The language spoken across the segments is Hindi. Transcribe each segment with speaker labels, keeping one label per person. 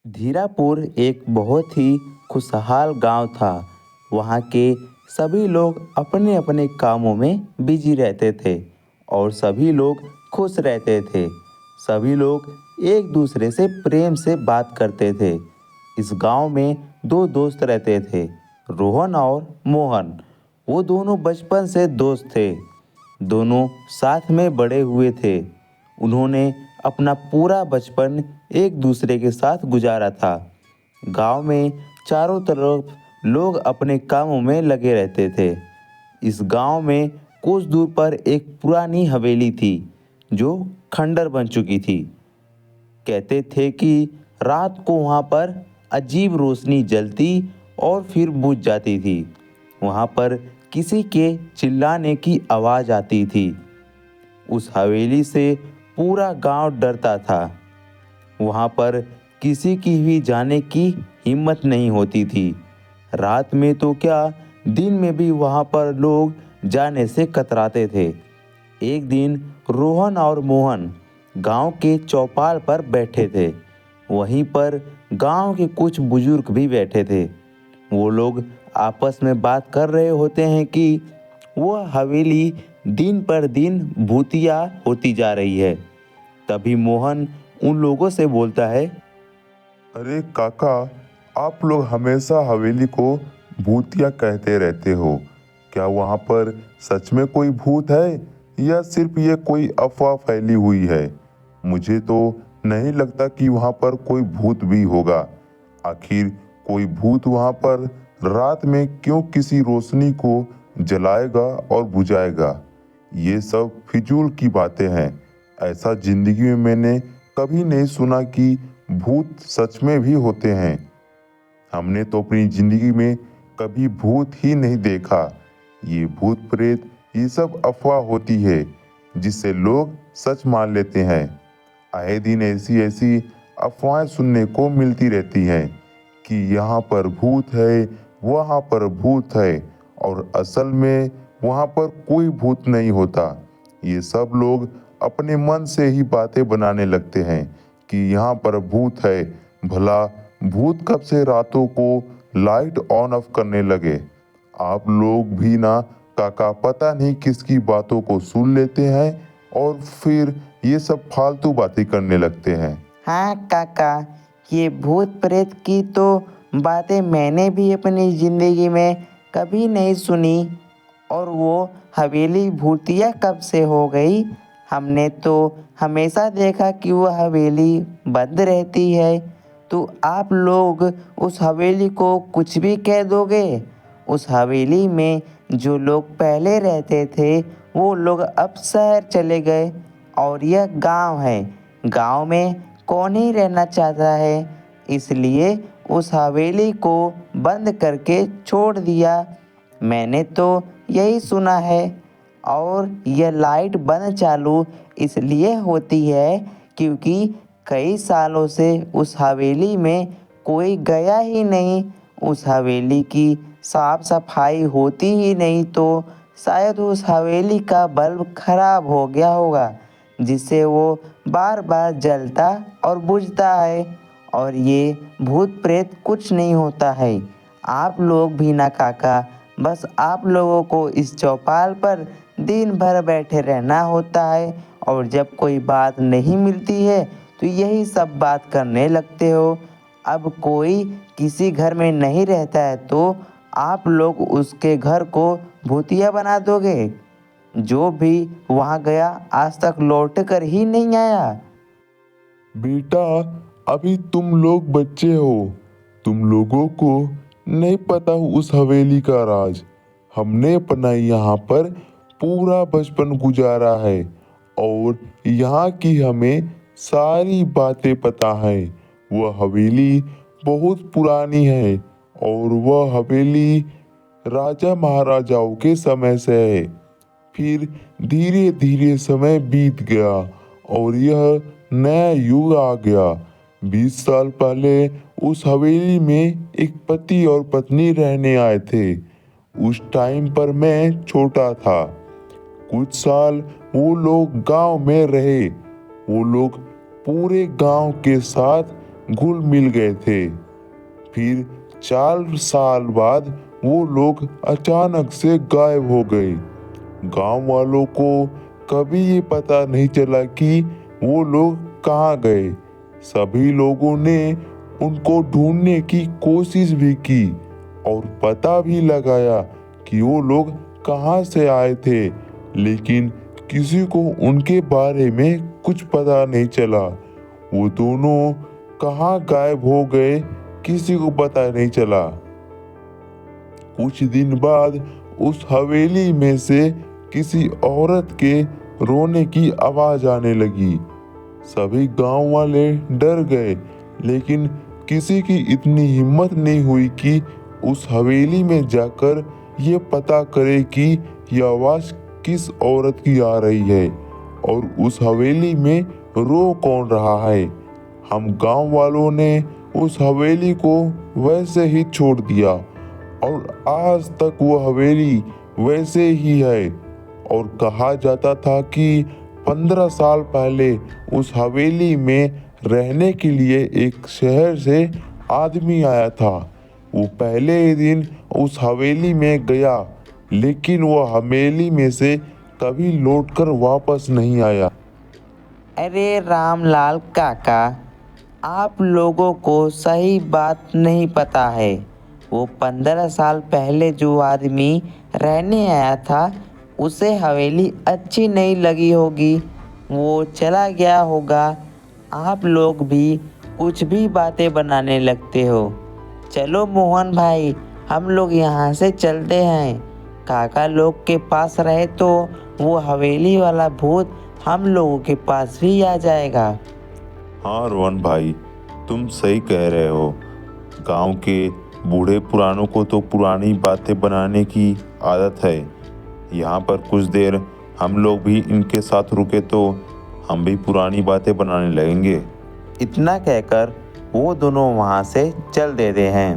Speaker 1: धीरापुर एक बहुत ही खुशहाल गांव था। वहाँ के सभी लोग अपने अपने कामों में बिजी रहते थे और सभी लोग खुश रहते थे। सभी लोग एक दूसरे से प्रेम से बात करते थे। इस गांव में दो दोस्त रहते थे, रोहन और मोहन। वो दोनों बचपन से दोस्त थे। दोनों साथ में बड़े हुए थे। उन्होंने अपना पूरा बचपन एक दूसरे के साथ गुजारा था। गांव में चारों तरफ लोग अपने कामों में लगे रहते थे। इस गांव में कुछ दूर पर एक पुरानी हवेली थी जो खंडर बन चुकी थी। कहते थे कि रात को वहाँ पर अजीब रोशनी जलती और फिर बुझ जाती थी। वहाँ पर किसी के चिल्लाने की आवाज़ आती थी। उस हवेली से पूरा गांव डरता था। वहाँ पर किसी की भी जाने की हिम्मत नहीं होती थी। रात में तो क्या, दिन में भी वहाँ पर लोग जाने से कतराते थे। एक दिन रोहन और मोहन गांव के चौपाल पर बैठे थे। वहीं पर गांव के कुछ बुजुर्ग भी बैठे थे। वो लोग आपस में बात कर रहे होते हैं कि वह हवेली दिन पर दिन भूतिया होती जा रही है। तभी मोहन उन लोगों से बोलता है।
Speaker 2: अरे काका, आप लोग हमेशा हवेली को भूतिया कहते रहते हो। क्या वहाँ पर सच में कोई भूत है या सिर्फ ये कोई अफवाह फैली हुई है? मुझे तो नहीं लगता कि वहाँ पर कोई भूत भी होगा। आखिर कोई भूत वहाँ पर रात में क्यों किसी रोशनी को जलाएगा और बुझाएगा? ये सब फिजूल की बातें हैं। ऐसा जिंदगी में मैंने कभी नहीं सुना कि भूत सच में भी होते हैं। हमने तो अपनी जिंदगी में कभी भूत ही नहीं देखा। ये भूत प्रेत ये सब अफवाह होती है जिससे लोग सच मान लेते हैं। आए दिन ऐसी ऐसी अफवाहें सुनने को मिलती रहती हैं कि यहाँ पर भूत है, वहाँ पर भूत है, और असल में वहाँ पर कोई भूत नहीं होता। ये सब लोग अपने मन से ही बातें बनाने लगते हैं कि यहाँ पर भूत है। भला भूत कब से रातों को लाइट ऑन ऑफ करने लगे? आप लोग भी ना काका पता नहीं किसकी बातों को सुन लेते हैं और फिर ये सब फालतू बातें करने लगते हैं।
Speaker 3: हाँ काका, ये भूत प्रेत की तो बातें मैंने भी अपनी ज़िंदगी में कभी नहीं सुनी। और वो हवेली भूतिया कब से हो गई? हमने तो हमेशा देखा कि वो हवेली बंद रहती है। तो आप लोग उस हवेली को कुछ भी कह दोगे? उस हवेली में जो लोग पहले रहते थे वो लोग अब शहर चले गए और यह गांव है। गांव में कौन ही रहना चाहता है, इसलिए उस हवेली को बंद करके छोड़ दिया। मैंने तो यही सुना है। और यह लाइट बंद चालू इसलिए होती है क्योंकि कई सालों से उस हवेली में कोई गया ही नहीं। उस हवेली की साफ सफाई होती ही नहीं, तो शायद उस हवेली का बल्ब खराब हो गया होगा जिससे वो बार बार जलता और बुझता है। और ये भूत प्रेत कुछ नहीं होता है। आप लोग भी ना काका, बस आप लोगों को इस चौपाल पर दिन भर बैठे रहना होता है और जब कोई बात नहीं मिलती है तो यही सब बात करने लगते हो। अब कोई किसी घर में नहीं रहता है तो आप लोग उसके घर को भूतिया बना दोगे। जो भी वहाँ गया आज तक लौट कर ही नहीं आया।
Speaker 2: बेटा, अभी तुम लोग बच्चे हो। तुम लोगों को नहीं पता उस हवेली का राज। हमने अपना यहाँ पर पूरा बचपन गुजारा है और यहाँ की हमें सारी बातें पता है। वह हवेली बहुत पुरानी है और वह हवेली राजा महाराजाओं के समय से है। फिर धीरे धीरे समय बीत गया और यह नया युग आ गया। 20 साल पहले उस हवेली में एक पति और पत्नी रहने आए थे। उस टाइम पर मैं छोटा था। कुछ साल वो लोग गांव में रहे। वो लोग पूरे गांव के साथ घुल मिल गए थे। फिर 4 साल बाद वो लोग अचानक से गायब हो गए। गांव वालों को कभी ये पता नहीं चला कि वो लोग कहाँ गए। सभी लोगों ने उनको ढूंढने की कोशिश भी की और पता भी लगाया कि वो लोग कहाँ से आए थे, लेकिन किसी को उनके बारे में कुछ पता नहीं चला। वो दोनों कहाँ गायब हो गए किसी को पता नहीं चला। कुछ दिन बाद उस हवेली में से किसी औरत के रोने की आवाज आने लगी। सभी गांव वाले डर गए, लेकिन किसी की इतनी हिम्मत नहीं हुई कि उस हवेली में जाकर ये पता करे कि यह आवाज किस औरत की आ रही है और उस हवेली में रो कौन रहा है। हम गांव वालों ने उस हवेली को वैसे ही छोड़ दिया और आज तक वो हवेली वैसे ही है। और कहा जाता था कि 15 साल पहले उस हवेली में रहने के लिए एक शहर से आदमी आया था। वो पहले ही दिन उस हवेली में गया, लेकिन वो हवेली में से कभी लौटकर वापस नहीं आया।
Speaker 3: अरे रामलाल काका, आप लोगों को सही बात नहीं पता है। वो 15 साल पहले जो आदमी रहने आया था, उसे हवेली अच्छी नहीं लगी होगी, वो चला गया होगा। आप लोग भी कुछ भी बातें बनाने लगते हो। चलो मोहन भाई, हम लोग यहाँ से चलते हैं। काका लोग के पास रहे तो वो हवेली वाला भूत हम लोगों के पास भी आ जाएगा।
Speaker 2: हाँ रोहन भाई, तुम सही कह रहे हो। गांव के बूढ़े पुरानों को तो पुरानी बातें बनाने की आदत है। यहाँ पर कुछ देर हम लोग भी इनके साथ रुके तो हम भी पुरानी बातें बनाने लगेंगे।
Speaker 1: इतना कहकर वो दोनों वहाँ से चल देते हैं।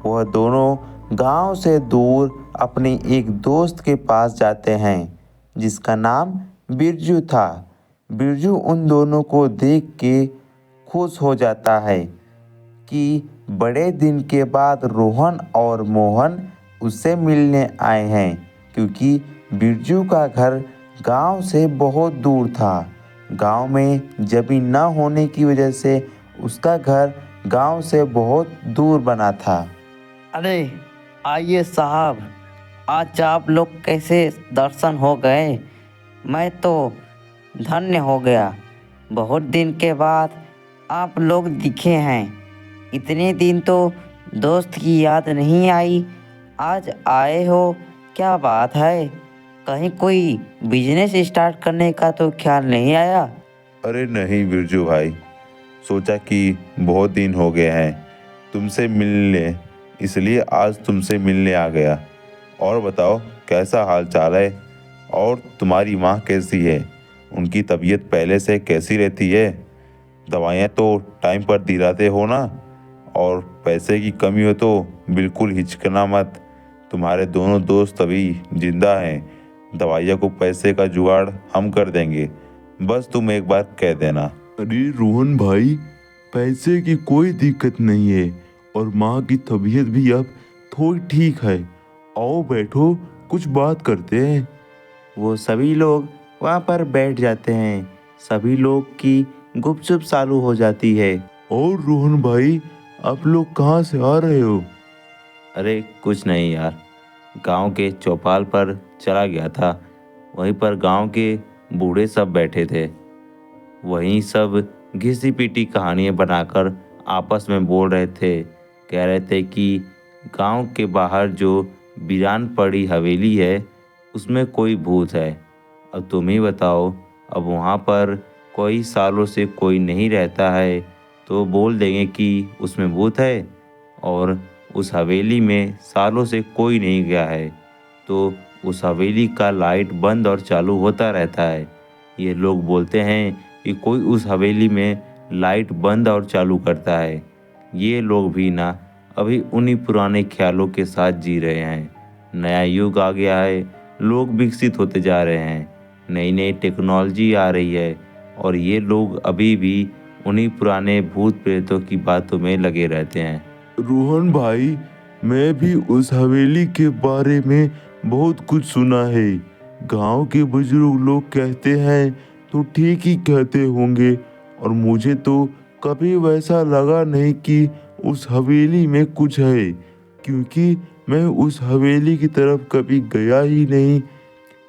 Speaker 1: वह दोनों गांव से दूर अपने एक दोस्त के पास जाते हैं जिसका नाम बिरजू था। बिरजू उन दोनों को देख के खुश हो जाता है कि बड़े दिन के बाद रोहन और मोहन उससे मिलने आए हैं, क्योंकि बिरजू का घर गांव से बहुत दूर था। गांव में जमीन न होने की वजह से उसका घर गांव से बहुत दूर बना था।
Speaker 4: अरे आइए साहब, आज आप लोग कैसे दर्शन हो गए। मैं तो धन्य हो गया। बहुत दिन के बाद आप लोग दिखे हैं। इतने दिन तो दोस्त की याद नहीं आई, आज आए हो, क्या बात है। कहीं कोई बिजनेस स्टार्ट करने का तो ख्याल नहीं आया।
Speaker 2: अरे नहीं बिरजू भाई, सोचा कि बहुत दिन हो गए हैं तुमसे मिलने, इसलिए आज तुमसे मिलने आ गया। और बताओ कैसा हाल चाल है, और तुम्हारी माँ कैसी है, उनकी तबीयत पहले से कैसी रहती है। दवाइयाँ तो टाइम पर दिलाते हो ना, और पैसे की कमी हो तो बिल्कुल हिचकना मत। तुम्हारे दोनों दोस्त अभी जिंदा हैं, दवाइयों को पैसे का जुगाड़ हम कर देंगे, बस तुम एक बार कह देना।
Speaker 5: अरे रोहन भाई, पैसे की कोई दिक्कत नहीं है और माँ की तबीयत भी अब थोड़ी ठीक है। आओ बैठो, कुछ बात करते हैं।
Speaker 1: वो सभी लोग वहाँ पर बैठ जाते हैं। सभी लोग की गुपचुप चालू हो जाती है।
Speaker 5: और रोहन भाई, आप लोग कहाँ से आ रहे हो?
Speaker 1: अरे कुछ नहीं यार, गांव के चौपाल पर चला गया था। वहीं पर गांव के बूढ़े सब बैठे थे। वहीं सब घिसी पिटी कहानियाँ बनाकर आपस में बोल रहे थे। कह रहे थे कि गांव के बाहर जो वीरान पड़ी हवेली है, उसमें कोई भूत है। अब तुम ही बताओ, अब वहाँ पर कोई सालों से कोई नहीं रहता है तो बोल देंगे कि उसमें भूत है, और उस हवेली में सालों से कोई नहीं गया है तो उस हवेली का लाइट बंद और चालू होता रहता है। ये लोग बोलते हैं कि कोई उस हवेली में लाइट बंद और चालू करता है। ये लोग भी ना अभी उन्हीं पुराने ख्यालों के साथ जी रहे हैं। नया युग आ गया है, लोग विकसित होते जा रहे हैं, नई नई टेक्नोलॉजी आ रही है, और ये लोग अभी भी उन्हीं पुराने भूत प्रेतों की बातों में लगे रहते हैं।
Speaker 5: रोहन भाई, मैं भी उस हवेली के बारे में बहुत कुछ सुना है। गांव के बुजुर्ग लोग कहते हैं तो ठीक ही कहते होंगे, और मुझे तो कभी वैसा लगा नहीं कि उस हवेली में कुछ है, क्योंकि मैं उस हवेली की तरफ कभी गया ही नहीं।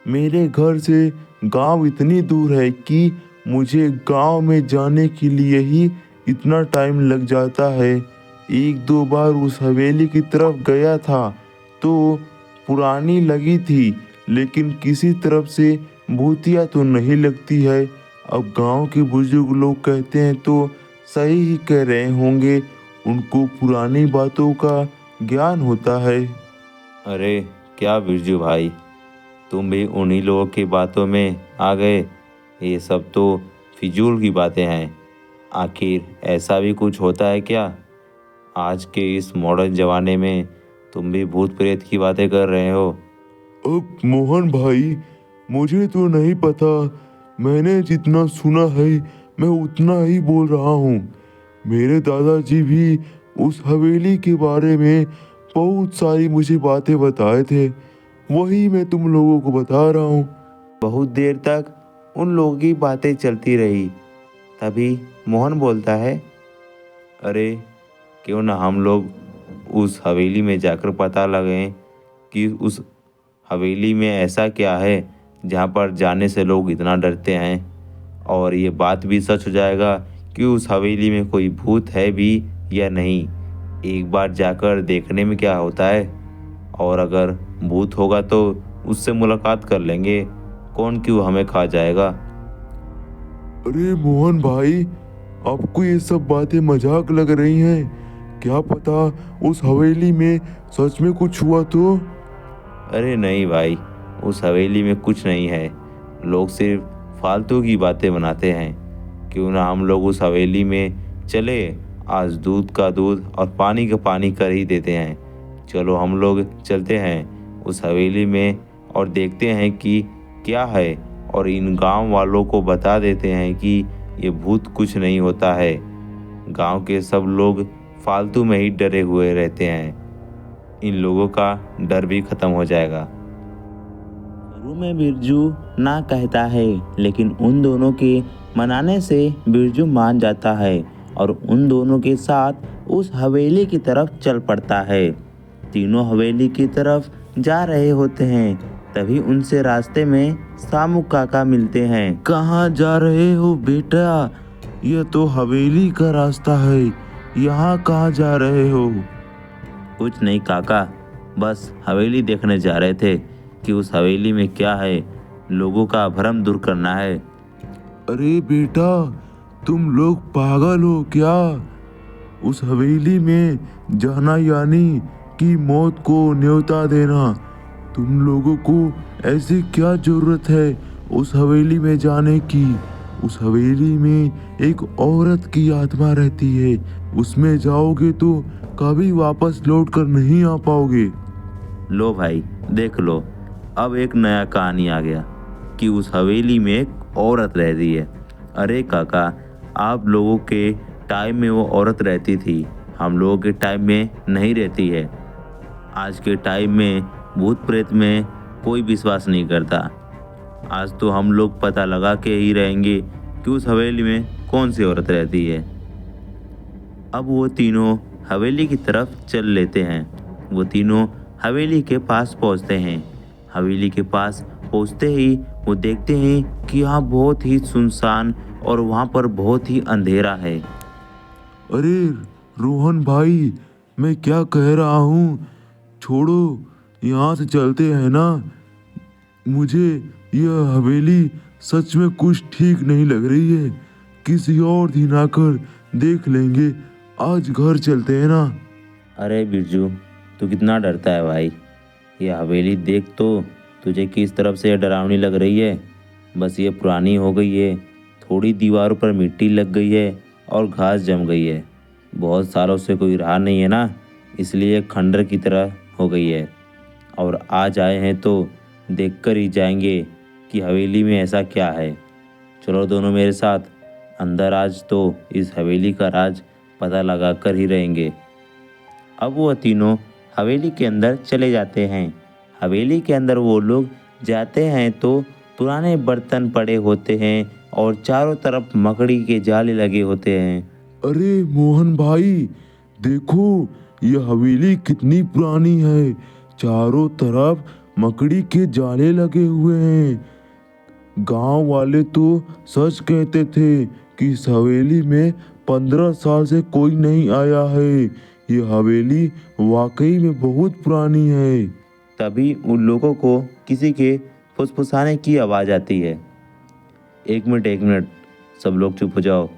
Speaker 5: मेरे घर से गांव इतनी दूर है कि मुझे गांव में जाने के लिए ही इतना टाइम लग जाता है। एक दो बार उस हवेली की तरफ गया था तो पुरानी लगी थी, लेकिन किसी तरफ से भूतिया तो नहीं लगती है। अब गांव के बुजुर्ग लोग कहते हैं तो सही ही कह रहे होंगे, उनको पुरानी बातों का ज्ञान होता है।
Speaker 1: अरे क्या बिरजू भाई, तुम भी उन्हीं लोगों की बातों में आ गए। ये सब तो फिजूल की बातें हैं। आखिर ऐसा भी कुछ होता है क्या? आज के इस मॉडर्न ज़माने में तुम भी भूत प्रेत की बातें कर रहे हो।
Speaker 5: अब मोहन भाई, मुझे तो नहीं पता। मैंने जितना सुना है मैं उतना ही बोल रहा हूँ। मेरे दादाजी भी उस हवेली के बारे में बहुत सारी मुझे बातें बताए थे, वही मैं तुम लोगों को बता रहा हूँ।
Speaker 1: बहुत देर तक उन लोगों की बातें चलती रही। तभी मोहन बोलता है, अरे क्यों ना हम लोग उस हवेली में जाकर पता लगाएं कि उस हवेली में ऐसा क्या है जहाँ पर जाने से लोग इतना डरते हैं। और ये बात भी सच हो जाएगा कि उस हवेली में कोई भूत है भी या नहीं। एक बार जाकर देखने में क्या होता है, और अगर भूत होगा तो उससे मुलाकात कर लेंगे। कौन क्यों हमें खा जाएगा।
Speaker 5: अरे मोहन भाई, आपको ये सब बातें मजाक लग रही हैं। क्या पता उस हवेली में सच में कुछ हुआ तो।
Speaker 1: अरे नहीं भाई, उस हवेली में कुछ नहीं है। लोग सिर्फ फालतू की बातें बनाते हैं। क्यों ना हम लोग उस हवेली में चले। आज दूध का दूध और पानी का पानी कर ही देते हैं। चलो हम लोग चलते हैं उस हवेली में और देखते हैं कि क्या है, और इन गांव वालों को बता देते हैं कि ये भूत कुछ नहीं होता है। गांव के सब लोग फालतू में ही डरे हुए रहते हैं। इन लोगों का डर भी खत्म हो जाएगा।
Speaker 3: शुरू में बिरजू ना कहता है, लेकिन उन दोनों के मनाने से बिरजू मान जाता है और उन दोनों के साथ उस हवेली की तरफ चल पड़ता है। तीनों हवेली की तरफ जा रहे होते हैं। तभी उनसे रास्ते में सामू काका मिलते हैं।
Speaker 5: कहाँ जा रहे हो बेटा? यह तो हवेली का रास्ता है, यहाँ कहाँ जा रहे हो?
Speaker 1: कुछ नहीं काका, बस हवेली देखने जा रहे थे कि उस हवेली में क्या है। लोगों का भ्रम दूर करना है।
Speaker 5: अरे बेटा, तुम लोग पागल हो क्या? उस हवेली में जाना यानी कि मौत को न्योता देना। तुम लोगों को ऐसी क्या जरूरत है उस हवेली में जाने की? उस हवेली में एक औरत की आत्मा रहती है। उसमें जाओगे तो कभी वापस लौट कर नहीं आ पाओगे।
Speaker 1: लो भाई देख लो, अब एक नया कहानी आ गया कि उस हवेली में एक औरत रहती है। अरे काका, आप लोगों के टाइम में वो औरत रहती थी, हम लोगों के टाइम में नहीं रहती है। आज के टाइम में भूत प्रेत में कोई विश्वास नहीं करता। आज तो हम लोग पता लगा के ही रहेंगे कि उस हवेली में कौन सी औरत रहती है। अब वो तीनों हवेली की तरफ चल लेते हैं। वो तीनों हवेली के पास पहुंचते हैं। हवेली के पास पहुंचते ही वो देखते हैं कि यहाँ बहुत ही सुनसान और वहाँ पर बहुत ही अंधेरा है।
Speaker 5: अरे रोहन भाई, मैं क्या कह रहा हूँ, छोड़ो, यहाँ से चलते हैं ना। मुझे यह हवेली सच में कुछ ठीक नहीं लग रही है। किसी और दिन आकर देख लेंगे, आज घर चलते हैं ना।
Speaker 1: अरे बिरजू, तू कितना डरता है भाई। ये हवेली देख तो तुझे किस तरफ से डरावनी लग रही है। बस ये पुरानी हो गई है, थोड़ी दीवारों पर मिट्टी लग गई है और घास जम गई है। बहुत सालों से कोई रहा नहीं है ना, इसलिए खंडर की तरह हो गई है। और आज आए हैं तो देखकर ही जाएंगे कि हवेली में ऐसा क्या है। चलो दोनों मेरे साथ, अंदर आज तो इस हवेली का राज पता लगा कर ही रहेंगे। अब वो तीनों हवेली के अंदर चले जाते हैं। हवेली के अंदर वो लोग जाते हैं तो पुराने बर्तन पड़े होते हैं और चारों तरफ मकड़ी के जाले लगे होते हैं।
Speaker 5: अरे मोहन भाई, देखो ये हवेली कितनी पुरानी है। चारों तरफ मकड़ी के जाले लगे हुए हैं। गांव वाले तो सच कहते थे कि इस हवेली में 15 साल से कोई नहीं आया है। ये हवेली वाकई में बहुत पुरानी है।
Speaker 1: तभी उन लोगों को किसी के फुसफुसाने की आवाज़ आती है। एक मिनट, सब लोग चुप हो जाओ।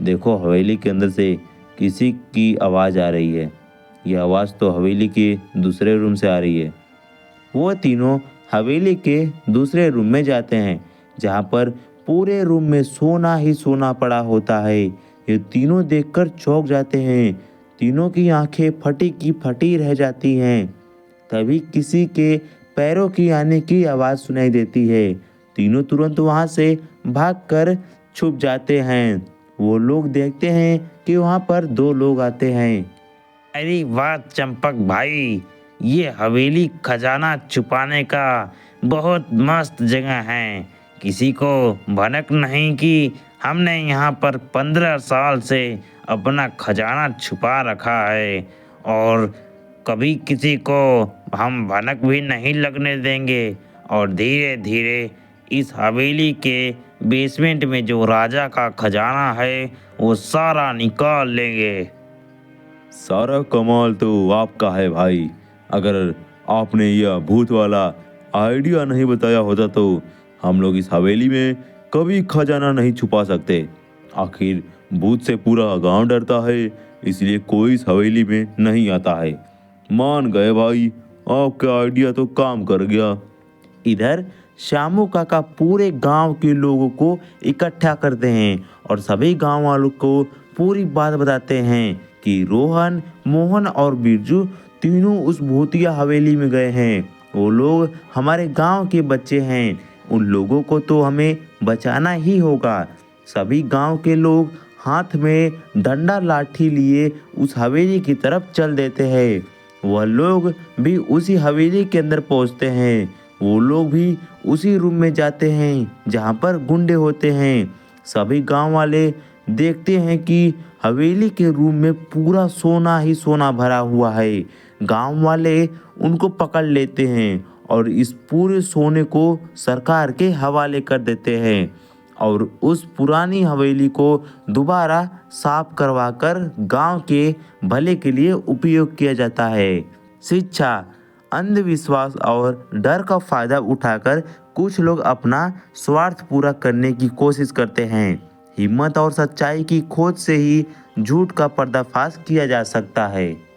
Speaker 1: देखो हवेली के अंदर से किसी की आवाज़ आ रही है। यह आवाज़ तो हवेली के दूसरे रूम से आ रही है। वो तीनों हवेली के दूसरे रूम में जाते हैं जहाँ पर पूरे रूम में सोना ही सोना पड़ा होता है। ये तीनों देखकर चौंक जाते हैं। तीनों की आंखें फटी की फटी रह जाती हैं। तभी किसी के पैरों की आने की आवाज़ सुनाई देती है। तीनों तुरंत वहाँ से भागकर छुप जाते हैं। वो लोग देखते हैं कि वहाँ पर दो लोग आते हैं।
Speaker 6: अरे वाह चंपक भाई, ये हवेली खजाना छुपाने का बहुत मस्त जगह है। किसी को भनक नहीं कि हमने यहाँ पर 15 साल से अपना खजाना छुपा रखा है और कभी किसी को हम भनक भी नहीं लगने देंगे। और धीरे धीरे इस हवेली के बेसमेंट में जो राजा का खजाना है वो सारा निकाल लेंगे।
Speaker 5: सारा कमाल तो आपका है भाई। अगर आपने यह भूत वाला आइडिया नहीं बताया होता तो हम लोग इस हवेली में कभी खजाना नहीं छुपा सकते। आखिर भूत से पूरा गांव डरता है, इसलिए कोई इस हवेली में नहीं आता है। मान गए भाई, आपका आइडिया तो काम कर गया।
Speaker 1: इधर श्यामू काका पूरे गांव के लोगों को इकट्ठा करते हैं और सभी गांव वालों को पूरी बात बताते हैं कि रोहन, मोहन और बिरजू तीनों उस भूतिया हवेली में गए हैं। वो लोग हमारे गांव के बच्चे हैं। उन लोगों को तो हमें बचाना ही होगा। सभी गांव के लोग हाथ में डंडा लाठी लिए उस हवेली की तरफ चल देते हैं। वह लोग भी उसी हवेली के अंदर पहुंचते हैं। वो लोग भी उसी रूम में जाते हैं जहां पर गुंडे होते हैं। सभी गांव वाले देखते हैं कि हवेली के रूम में पूरा सोना ही सोना भरा हुआ है। गांव वाले उनको पकड़ लेते हैं और इस पूरे सोने को सरकार के हवाले कर देते हैं और उस पुरानी हवेली को दोबारा साफ करवाकर गांव के भले के लिए उपयोग किया जाता है। शिक्षा, अंधविश्वास और डर का फायदा उठाकर कुछ लोग अपना स्वार्थ पूरा करने की कोशिश करते हैं। हिम्मत और सच्चाई की खोज से ही झूठ का पर्दाफाश किया जा सकता है।